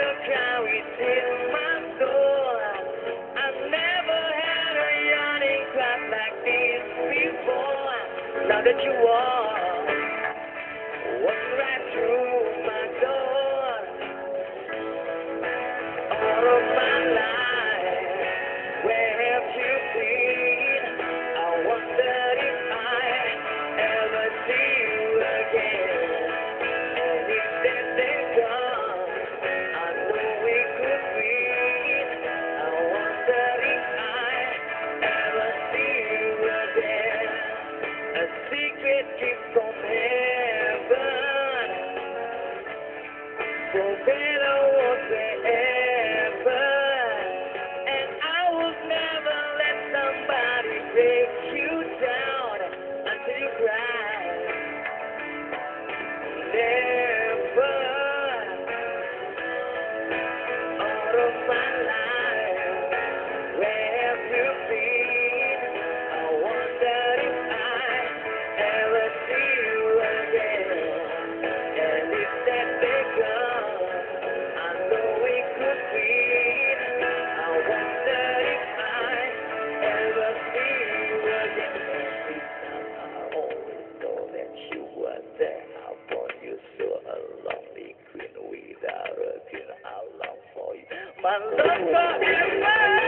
will carry till my soul. I never had a yearning quite like this before. Now that you walk right through my door, all of my life, where have you been? I wonder if I ever see you again. And if that day comes, I know we could meet. I wonder if I ever see you again. A secret gift from heaven, for better or forever. And I will never let somebody break you down until you cry. Never. All of my life, where have you been? I wonder if I ever see you again. And if that day comes, I know we could meet. I wonder if I ever see you again. Every time I always know that you were there. I want you so alone, queen, without a queen. I long for you, my love forever.